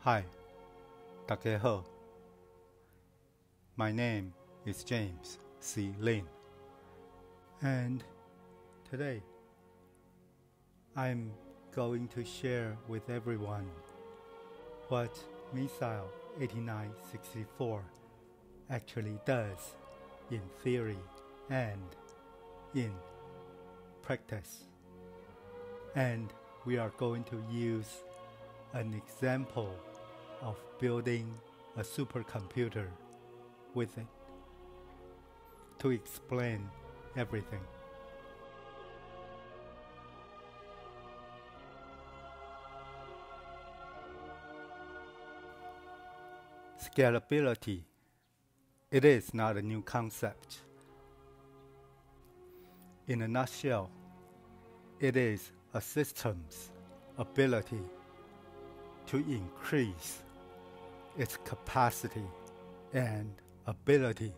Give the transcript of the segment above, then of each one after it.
Hi, 大家好. My name is James C. Lin, and today I'm going to share with everyone what Missile 8964 actually does in theory and in practice. And we are going to use an example of building a supercomputer with it to explain everything. Scalability. It is not a new concept. In a nutshell, it is a system's ability to increase its capacity and ability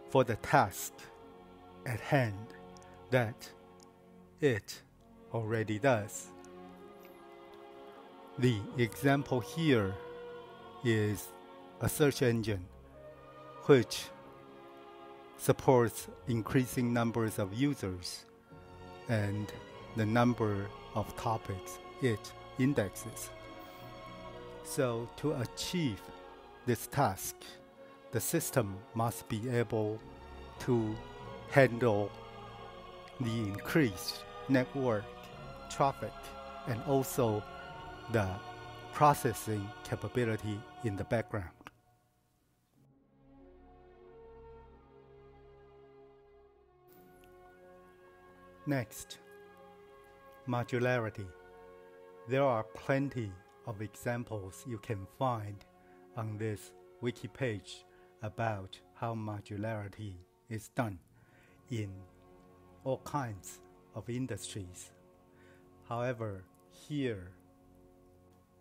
for the task at hand that it already does. The example here is a search engine which supports increasing numbers of users and the number of topics it indexes. So to achieve this task, the system must be able to handle the increased network traffic and also the processing capability in the background. Next, modularity. There are plenty of examples you can find on this wiki page about how modularity is done in all kinds of industries. However, here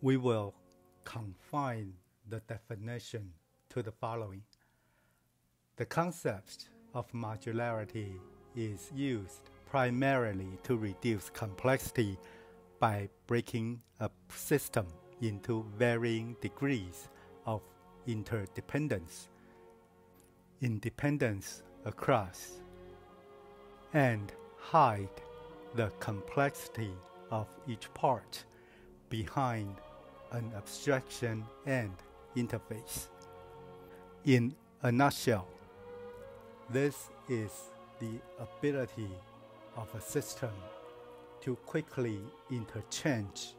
we will confine the definition to the following. The concept of modularity is used primarily to reduce complexity by breaking a system into varying degrees of interdependence, independence across, and hide the complexity of each part behind an abstraction and interface. In a nutshell, this is the ability of a system to quickly interchange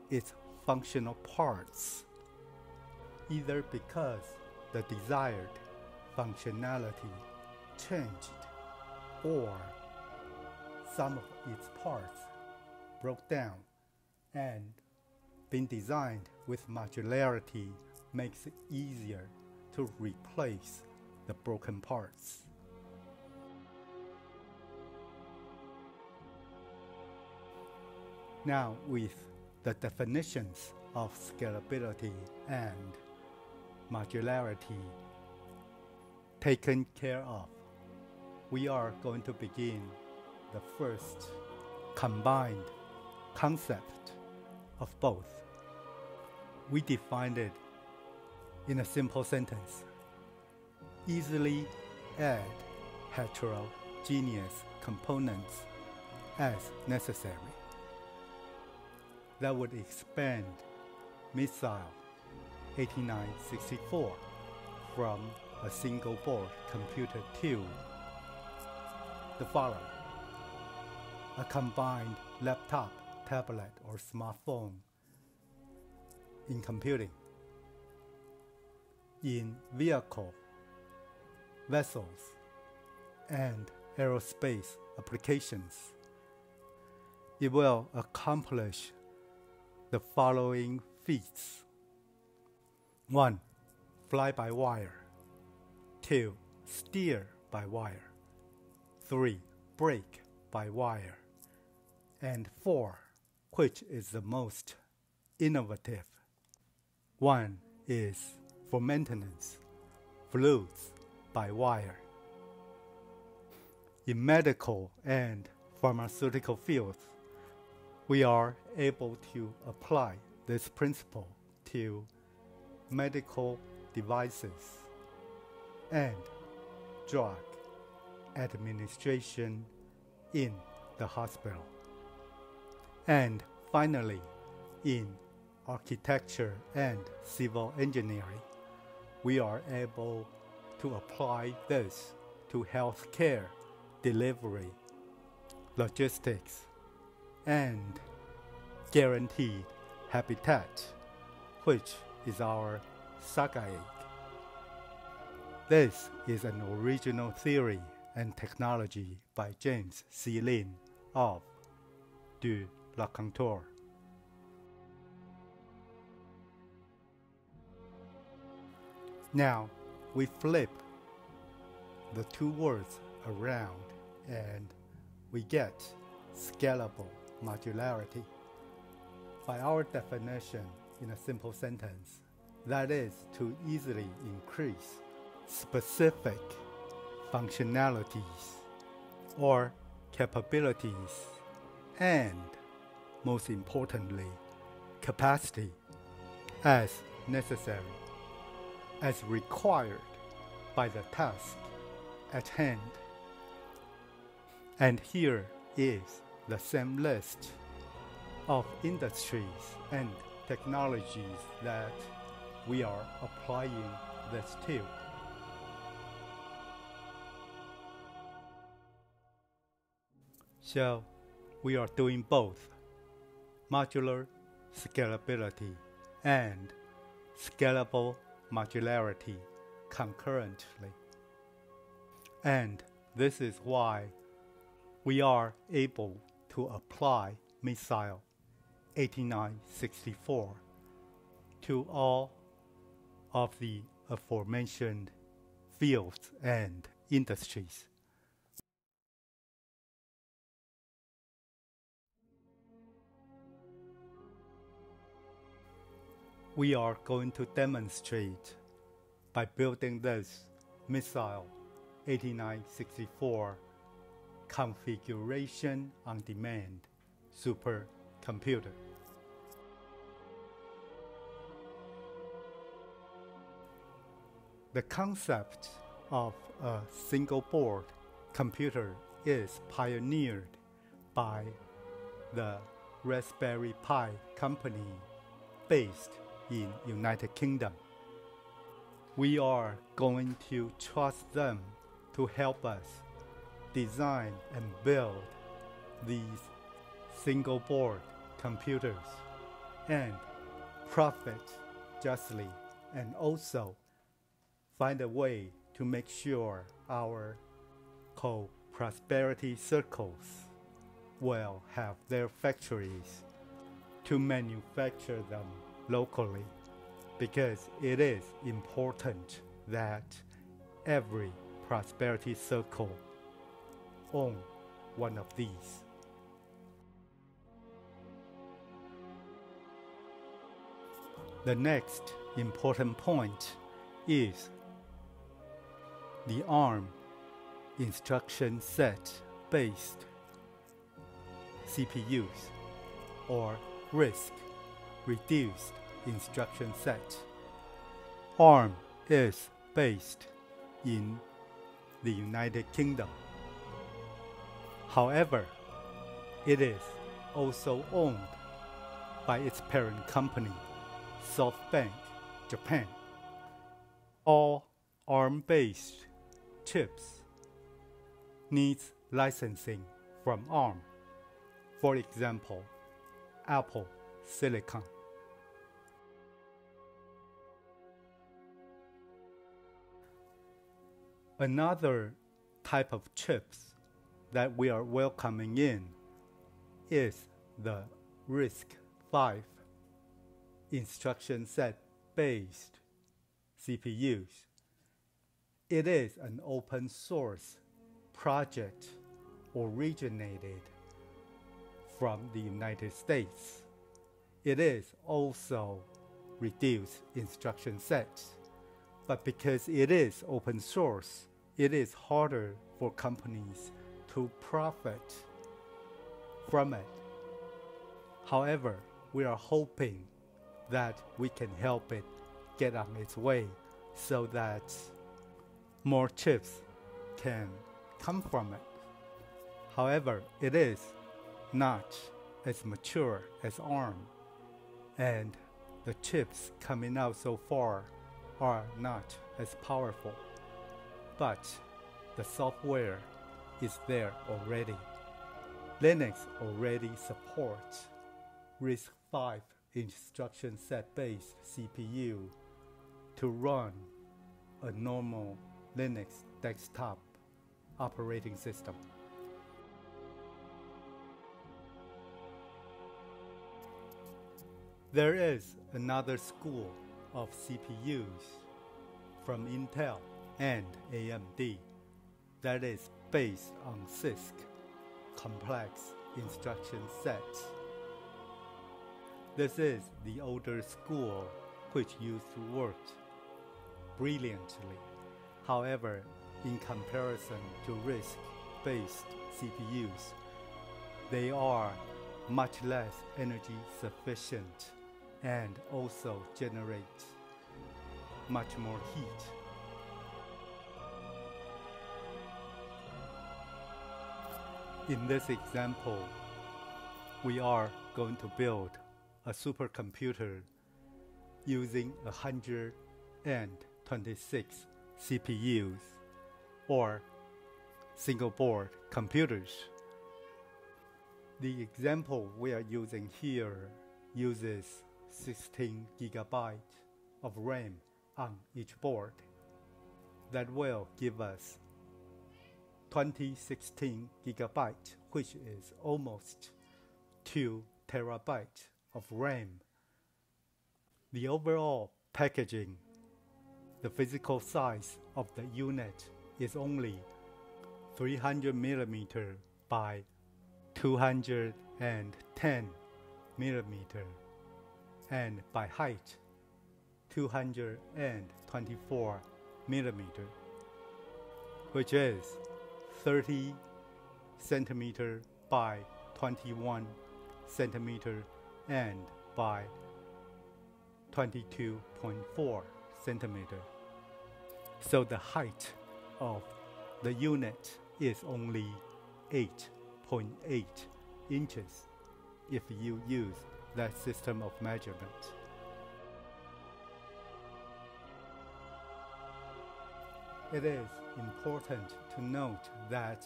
its functional parts, either because the desired functionality changed or some of its parts broke down, and being designed with modularity makes it easier to replace the broken parts. Now, with the definitions of scalability and modularity taken care of, we are going to begin the first combined concept of both. We defined it in a simple sentence: easily add heterogeneous components as necessary. That would expand Missile 8964 from a single board computer to the following: a combined laptop, tablet, or smartphone in computing, in vehicle, vessels, and aerospace applications. It will accomplish the following feats: 1. Fly-by-wire. 2. Steer-by-wire. 3. Brake-by-wire. And 4, which is the most innovative. 1 is for maintenance, fluids by wire. In medical and pharmaceutical fields, we are able to apply the this principle to medical devices and drug administration in the hospital. And finally, in architecture and civil engineering, we are able to apply this to healthcare delivery, logistics, and guaranteed habitat, which is our saga egg. This is an original theory and technology by James C. Lin of de la Contour. Now we flip the two words around and we get scalable modularity. By our definition, in a simple sentence, that is to easily increase specific functionalities or capabilities and, most importantly, capacity as necessary, as required by the task at hand. And here is the same list of industries and technologies that we are applying this to. So we are doing both modular scalability and scalable modularity concurrently. And this is why we are able to apply missile 8964 to all of the aforementioned fields and industries. We are going to demonstrate by building this missile 8964 configuration on demand supercomputer. The concept of a single board computer is pioneered by the Raspberry Pi company based in United Kingdom. We are going to trust them to help us design and build these single board computers and profit justly, and also find a way to make sure our co-prosperity circles will have their factories to manufacture them locally, because it is important that every prosperity circle own one of these. The next important point is the ARM instruction set based CPUs, or RISC reduced instruction set. ARM is based in the United Kingdom. However, it is also owned by its parent company, SoftBank Japan. All ARM-based chips needs licensing from ARM. For example, Apple Silicon. Another type of chips that we are welcoming in is the RISC-V instruction set based CPUs. It is an open source project originated from the United States. It is also reduced instruction sets, but because it is open source, it is harder for companies to profit from it. However, we are hoping that we can help it get on its way so that more chips can come from it. However, it is not as mature as ARM, and the chips coming out so far are not as powerful, but the software is there already. Linux already supports RISC-V instruction set based CPU to run a normal Linux desktop operating system. There is another school of CPUs from Intel and AMD that is based on CISC, complex instruction sets. This is the older school which used to work brilliantly. However, in comparison to RISC-based CPUs, they are much less energy sufficient and also generate much more heat. In this example, we are going to build a supercomputer using 126 CPUs or single board computers. The example we are using here uses 16 gigabytes of RAM on each board. That will give us 2016 gigabytes, which is almost 2 terabytes of RAM. The overall packaging, the physical size of the unit is only 300 millimeter by 210 millimeter, and by height 224 millimeter, which is 30 centimeter by 21 centimeter and by 22.4 centimeter. So the height of the unit is only 8.8 inches if you use that system of measurement. It is important to note that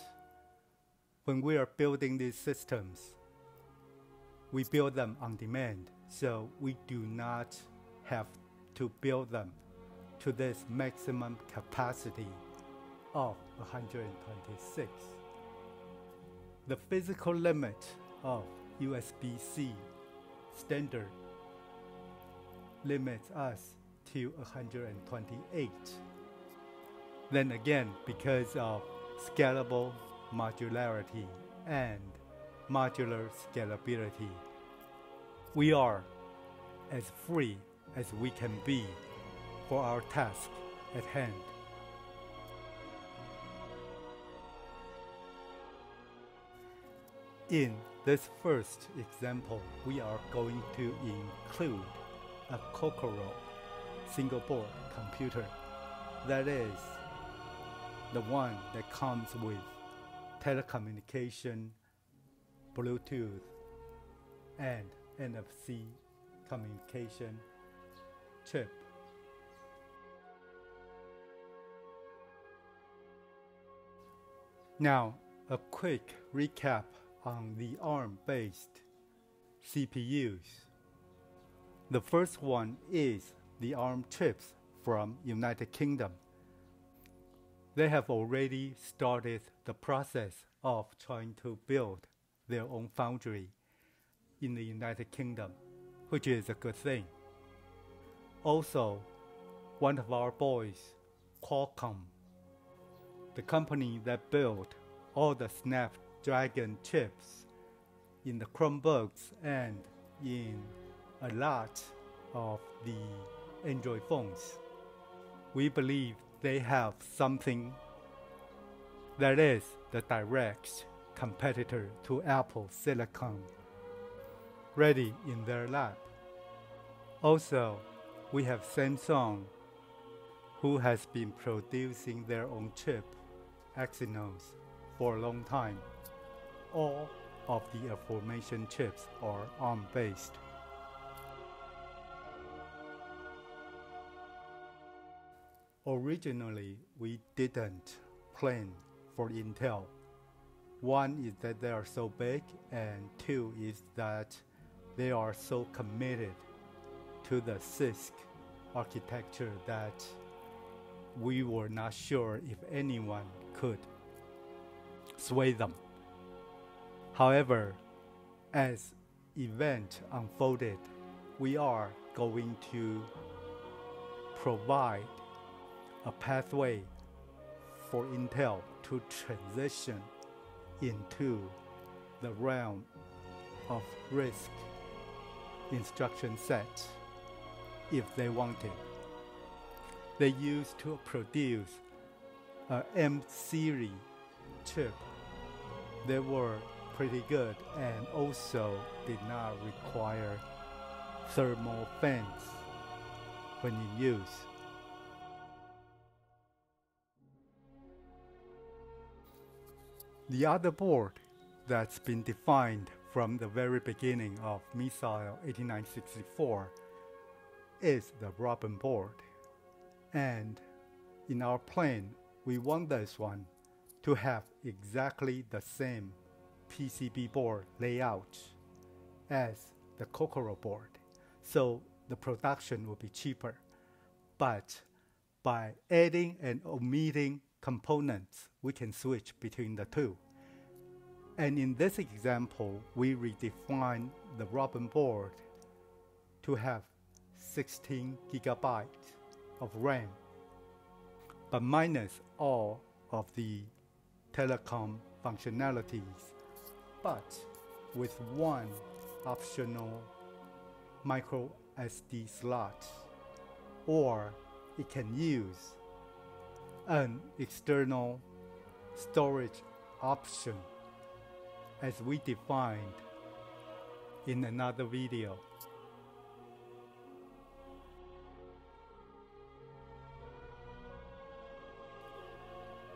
when we are building these systems, we build them on demand, so we do not have to build them to this maximum capacity of 126. The physical limit of USB-C standard limits us to 128. Then again, because of scalable modularity and modular scalability, we are as free as we can be for our task at hand. In this first example, we are going to include a Kokoro single board computer. That is the one that comes with telecommunication, Bluetooth, and NFC communication chip. Now, a quick recap on the ARM-based CPUs. The first one is the ARM chips from United Kingdom. They have already started the process of trying to build their own foundry in the United Kingdom, which is a good thing. Also, one of our boys, Qualcomm, the company that built all the Snapdragon chips in the Chromebooks and in a lot of the Android phones, we believe they have something that is the direct competitor to Apple Silicon ready in their lab. Also, we have Samsung, who has been producing their own chip, Exynos, for a long time. All of the aforementioned chips are ARM-based. Originally, we didn't plan for Intel. One is that they are so big, and two is that they are so committed to the CISC architecture that we were not sure if anyone could sway them. However, as event unfolded, we are going to provide a pathway for Intel to transition into the realm of RISC instruction set if they wanted. They used to produce a M-series chip. They were pretty good and also did not require thermal fans when in use. The other board that's been defined from the very beginning of Missile 8964 is the Robin board. And in our plan, we want this one to have exactly the same PCB board layout as the Kokoro board, so the production will be cheaper. But by adding and omitting components, we can switch between the two. And in this example, we redefine the Robin board to have 16 gigabytes of RAM, but minus all of the telecom functionalities, but with one optional micro SD slot, or it can use an external storage option as we defined in another video.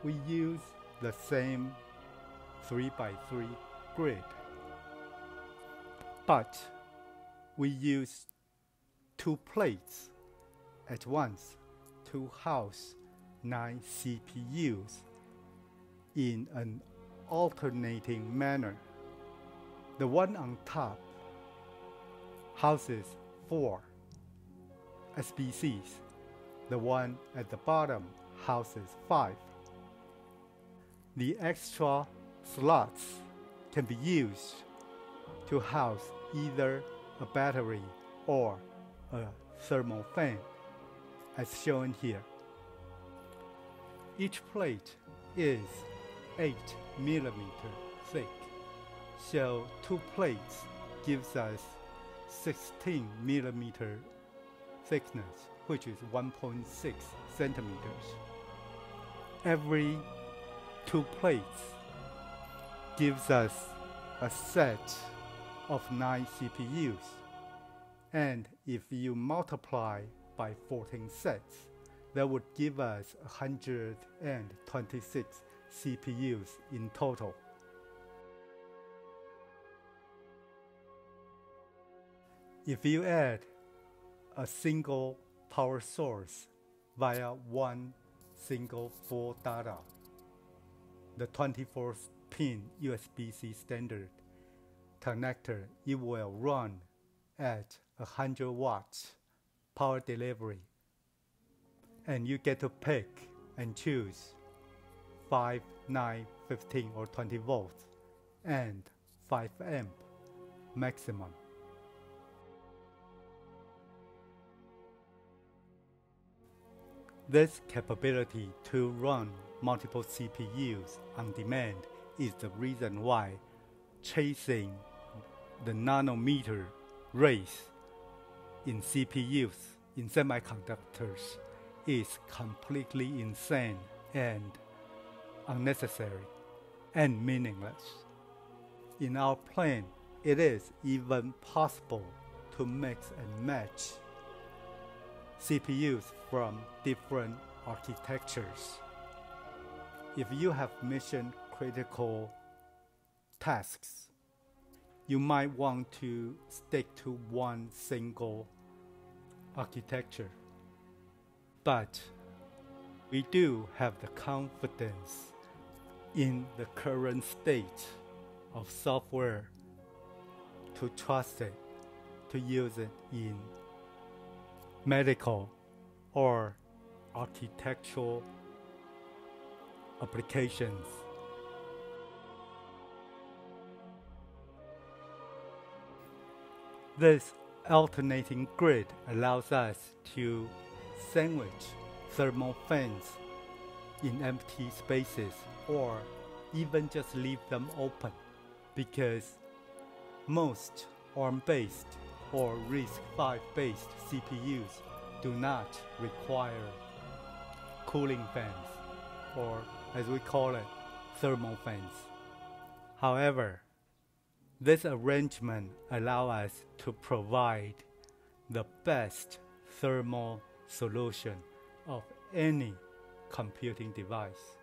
We use the same 3x3 grid, but we use two plates at once to house 9 CPUs in an alternating manner. The one on top houses 4 SBCs. The one at the bottom houses 5. The extra slots can be used to house either a battery or a thermal fan, as shown here. Each plate is 8 millimeters thick, so 2 plates gives us 16 millimeter thickness, which is 1.6 centimeters. Every 2 plates gives us a set of 9 CPUs, and if you multiply by 14 sets, that would give us 126 CPUs in total. If you add a single power source via one single full data, the 24-pin USB-C standard connector, it will run at 100 watts power delivery, and you get to pick and choose 5, 9, 15 or 20 volts and 5 amp maximum. This capability to run multiple CPUs on demand is the reason why chasing the nanometer race in CPUs, in semiconductors, is completely insane and unnecessary and meaningless. In our plan, it is even possible to mix and match CPUs from different architectures. If you have mission-critical tasks, you might want to stick to one single architecture. But we do have the confidence in the current state of software to trust it, to use it in medical or architectural applications. This alternating grid allows us to sandwich thermal fans in empty spaces or even just leave them open, because most ARM-based or RISC-V-based CPUs do not require cooling fans, or as we call it, thermal fans. However, this arrangement allows us to provide the best thermal solution of any computing device.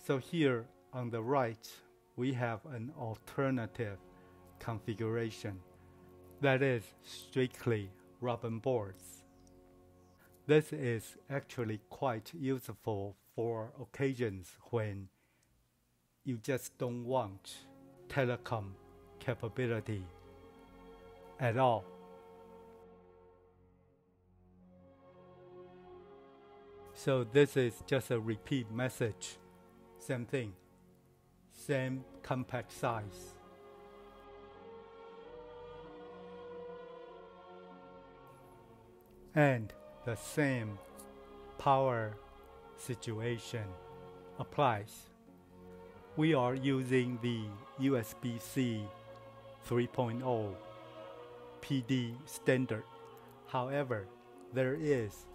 So here on the right, we have an alternative configuration that is strictly Robin boards. This is actually quite useful for occasions when you just don't want telecom capability at all. So this is just a repeat message. Same thing, same compact size. And the same power situation applies. We are using the USB-C 3.0 PD standard. However, there is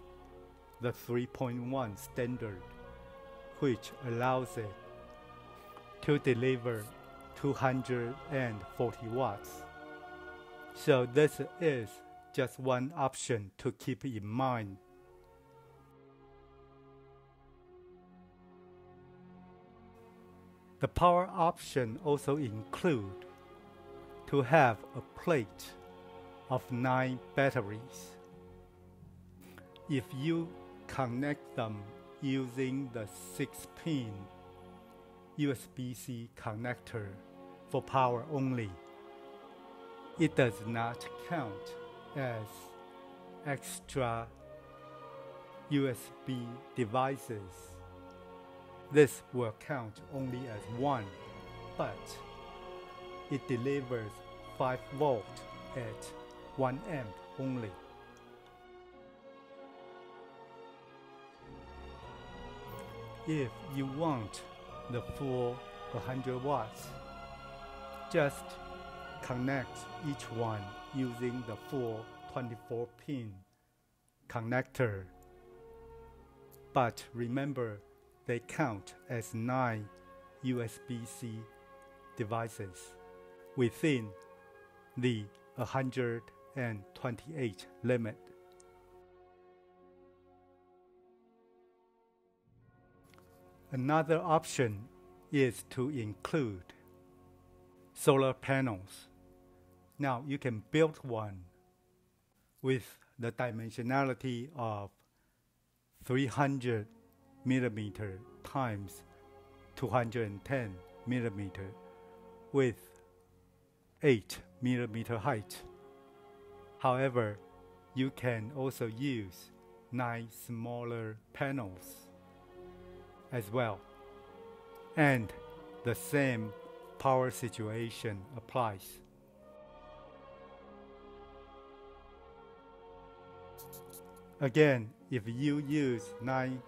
the 3.1 standard, which allows it to deliver 240 watts. So this is just one option to keep in mind. The power option also include to have a plate of 9 batteries. If you connect them using the 6-pin USB-C connector for power only, it does not count as extra USB devices. This will count only as one, but it delivers 5 volts at 1 amp only. If you want the full 100 watts, just connect each one using the full 24-pin connector. But remember, they count as 9 USB-C devices within the 128 limit. Another option is to include solar panels. Now you can build one with the dimensionality of 300 millimeter times 210 millimeter with 8 millimeter height. However, you can also use 9 smaller panels as well, and the same power situation applies. Again, if you use 9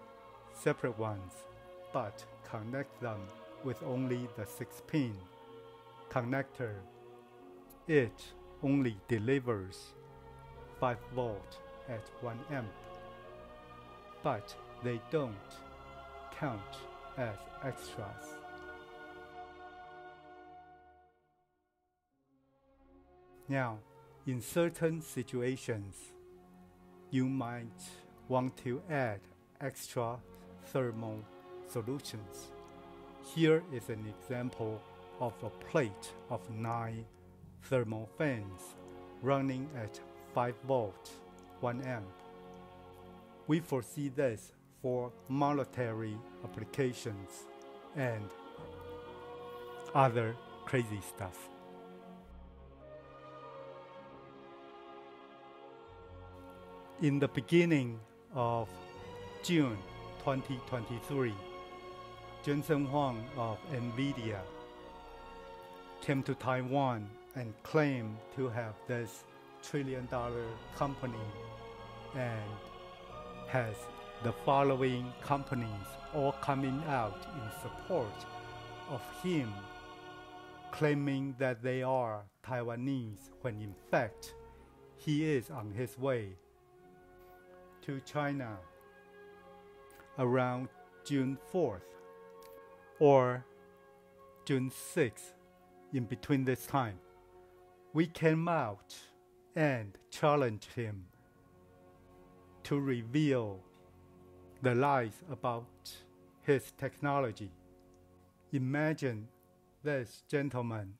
separate ones, but connect them with only the 6-pin connector, it only delivers 5 volts at 1 amp, but they don't count as extras. Now, in certain situations, you might want to add extra thermal solutions. Here is an example of a plate of 9 thermal fans running at 5 volts, 1 amp. We foresee this for military applications and other crazy stuff. In the beginning of June 2023, Jensen Huang of NVIDIA came to Taiwan and claimed to have this trillion-dollar company and has the following companies all coming out in support of him, claiming that they are Taiwanese when in fact he is on his way to China around June 4th or June 6th. In between this time, we came out and challenged him to reveal the lies about his technology. Imagine this gentleman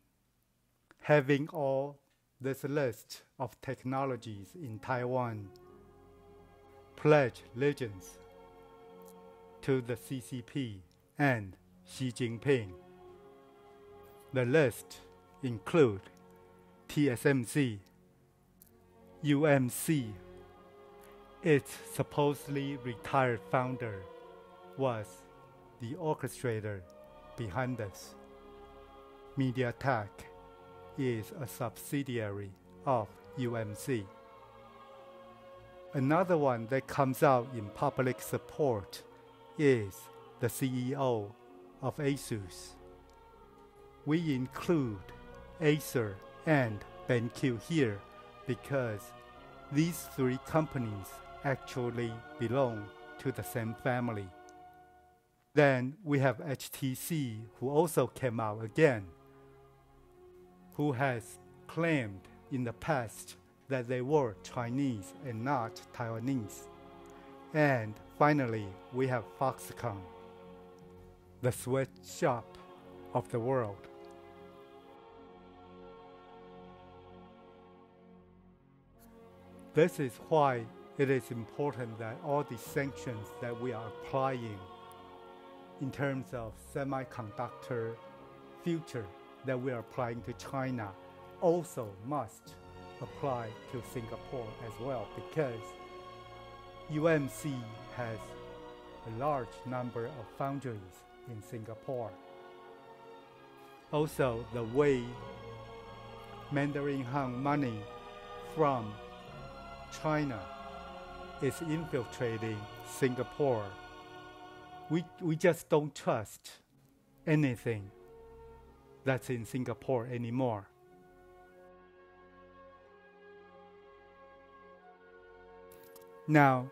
having all this list of technologies in Taiwan, pledge allegiance to the CCP and Xi Jinping. The list include TSMC, UMC. Its supposedly retired founder was the orchestrator behind this. MediaTek is a subsidiary of UMC. Another one that comes out in public support is the CEO of ASUS. We include Acer and BenQ here because these 3 companies actually belong to the same family. Then we have HTC, who also came out again, who has claimed in the past that they were Chinese and not Taiwanese. And finally, we have Foxconn, the sweatshop of the world. This is why it is important that all the sanctions that we are applying in terms of semiconductor future that we are applying to China also must apply to Singapore as well, because UMC has a large number of foundries in Singapore. Also, the way Mandarin Hong money from China is infiltrating Singapore. We just don't trust anything that's in Singapore anymore. Now,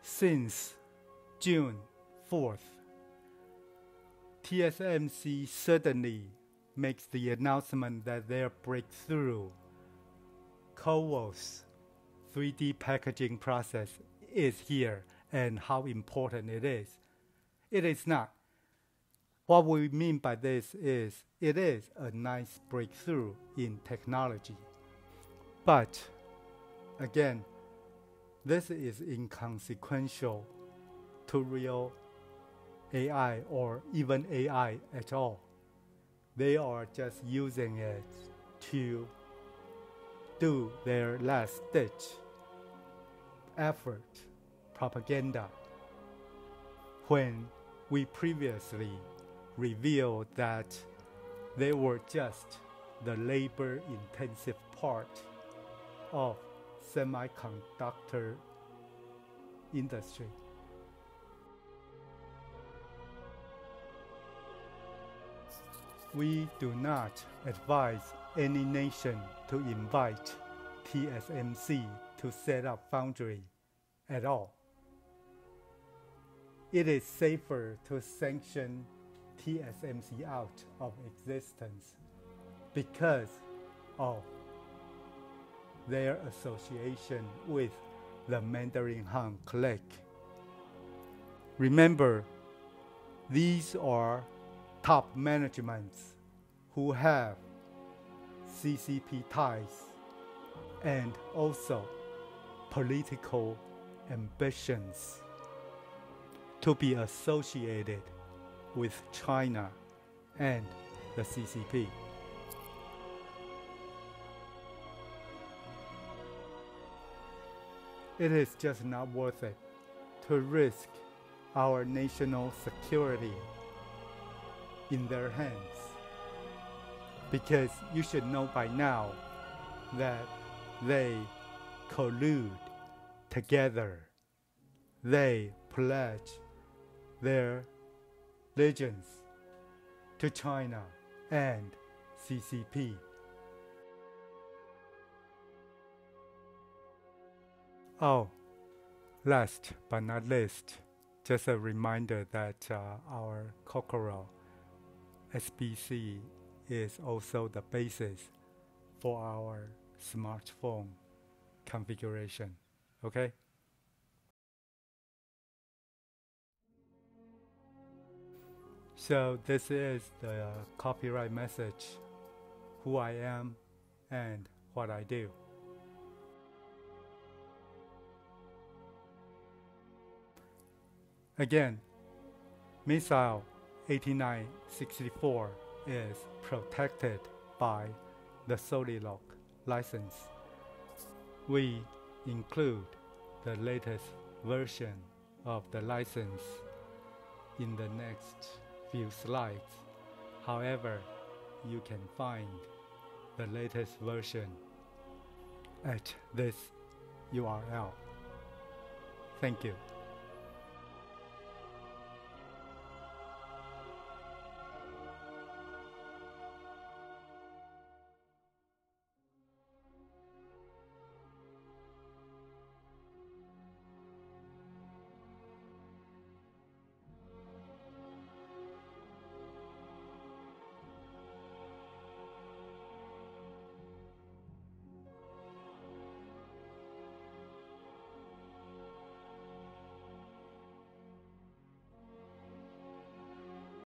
since June 4th, TSMC suddenly makes the announcement that their breakthrough CoWoS 3D packaging process is here and how important it is. It is not. What we mean by this is it is a nice breakthrough in technology. But again, this is inconsequential to real AI or even AI at all. They are just using it to do their last-ditch effort, propaganda, when we previously revealed that they were just the labor-intensive part of semiconductor industry. We do not advise any nation to invite TSMC to set up foundry at all. It is safer to sanction TSMC out of existence because of their association with the Mandarin Han clique. Remember, these are top managements who have CCP ties and also political ambitions to be associated with China and the CCP. It is just not worth it to risk our national security in their hands, because you should know by now that they collude together. They pledge their allegiance to China and CCP. Oh, last but not least, just a reminder that our Cockerel SBC is also the basis for our smartphone configuration. Okay? So this is the copyright message, who I am and what I do. Again, Missile 8964 is protected by the Solilock license. We include the latest version of the license in the next few slides. However, you can find the latest version at this URL. Thank you.